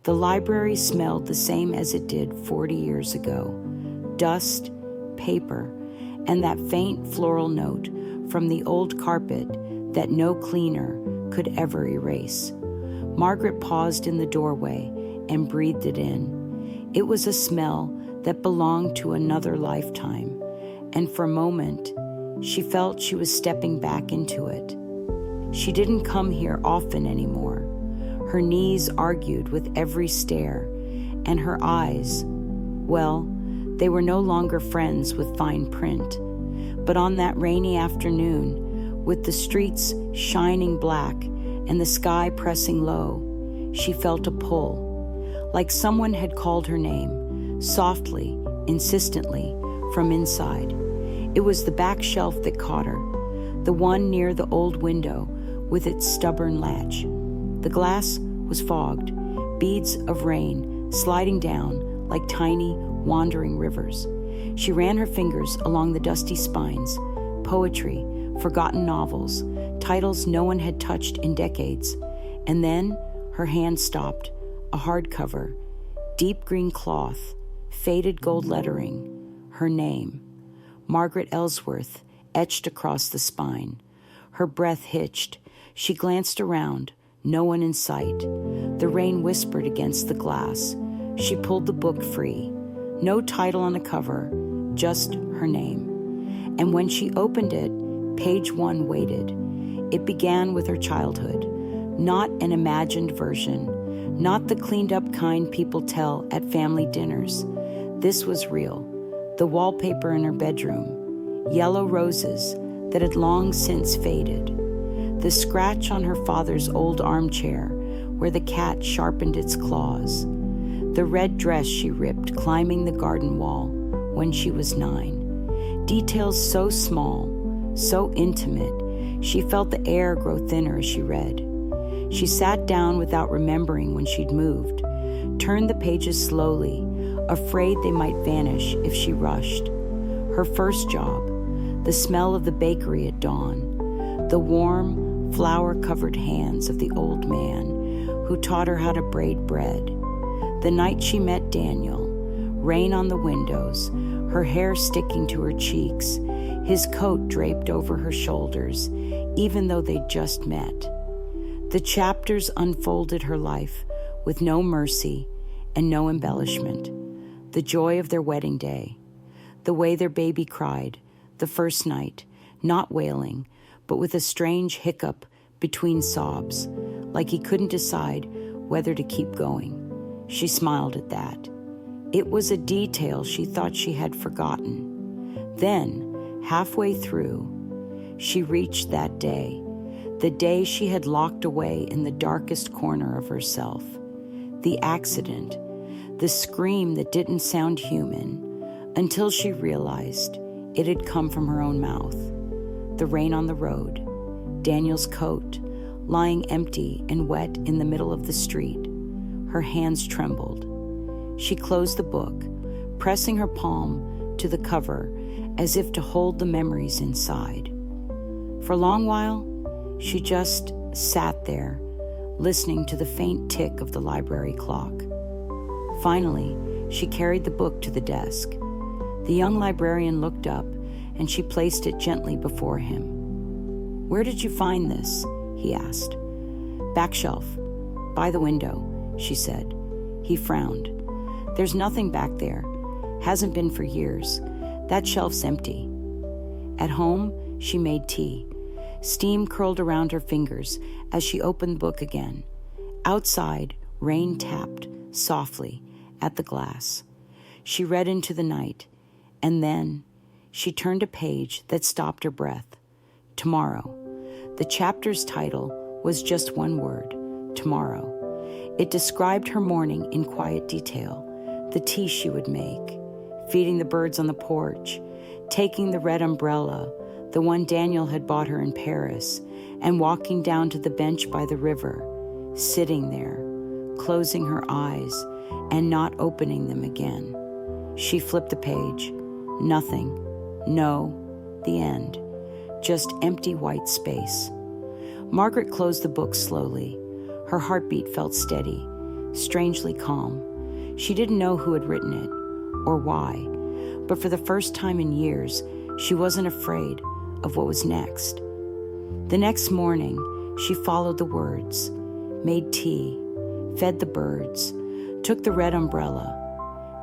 The library smelled the same as it did 40 years ago: dust, paper, and that faint floral note from the old carpet that no cleaner could ever erase. Margaret paused in the doorway and breathed it in. It was a smell that belonged to another lifetime, and for a moment, she felt she was stepping back into it. She didn't come here often anymore. Her knees argued with every stare, and her eyes, well, they were no longer friends with fine print. But on that rainy afternoon, with the streets shining black and the sky pressing low, she felt a pull, like someone had called her name, softly, insistently, from inside. It was the back shelf that caught her, the one near the old window with its stubborn latch. The glass was fogged, beads of rain sliding down like tiny, wandering rivers. She ran her fingers along the dusty spines: poetry, forgotten novels, titles no one had touched in decades. And then her hand stopped, a hardcover, deep green cloth, faded gold lettering, her name, Margaret Ellsworth, etched across the spine. Her breath hitched. She glanced around, no one in sight. The rain whispered against the glass. She pulled the book free. No title on the cover, just her name. And when she opened it, page 1 waited. It began with her childhood, not an imagined version, not the cleaned-up kind people tell at family dinners. This was real. The wallpaper in her bedroom, yellow roses that had long since faded. The scratch on her father's old armchair where the cat sharpened its claws. The red dress she ripped climbing the garden wall when she was 9. Details so small, so intimate, she felt the air grow thinner as she read. She sat down without remembering when she'd moved, turned the pages slowly, afraid they might vanish if she rushed. Her first job, the smell of the bakery at dawn, the warm, flour-covered hands of the old man who taught her how to braid bread. The night she met Daniel, rain on the windows, her hair sticking to her cheeks, his coat draped over her shoulders, even though they'd just met. The chapters unfolded her life with no mercy and no embellishment. The joy of their wedding day, the way their baby cried, the first night, not wailing, but with a strange hiccup between sobs, like he couldn't decide whether to keep going. She smiled at that. It was a detail she thought she had forgotten. Then, halfway through, she reached that day, the day she had locked away in the darkest corner of herself. The accident, the scream that didn't sound human, until she realized it had come from her own mouth. The rain on the road, Daniel's coat, lying empty and wet in the middle of the street. Her hands trembled. She closed the book, pressing her palm to the cover as if to hold the memories inside. For a long while, she just sat there, listening to the faint tick of the library clock. Finally, she carried the book to the desk. The young librarian looked up, and she placed it gently before him. "Where did you find this?" he asked. "Back shelf, by the window," she said. He frowned. "There's nothing back there. Hasn't been for years. That shelf's empty." At home, she made tea. Steam curled around her fingers as she opened the book again. Outside, rain tapped softly at the glass. She read into the night, and then she turned a page that stopped her breath. Tomorrow. The chapter's title was just one word: tomorrow. It described her morning in quiet detail, the tea she would make, feeding the birds on the porch, taking the red umbrella, the one Daniel had bought her in Paris, and walking down to the bench by the river, sitting there, closing her eyes and not opening them again. She flipped the page. Nothing. No. The end. Just empty white space. Margaret closed the book slowly. Her heartbeat felt steady, strangely calm. She didn't know who had written it or why, but for the first time in years, she wasn't afraid of what was next. The next morning, she followed the words, made tea, fed the birds, took the red umbrella.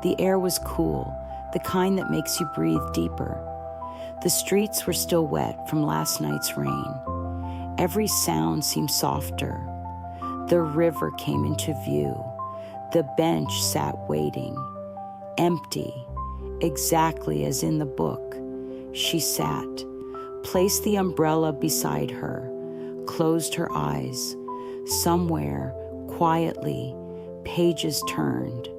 The air was cool, the kind that makes you breathe deeper. The streets were still wet from last night's rain. Every sound seemed softer. The river came into view. The bench sat waiting, empty, exactly as in the book. She sat, placed the umbrella beside her, closed her eyes. Somewhere, quietly, pages turned.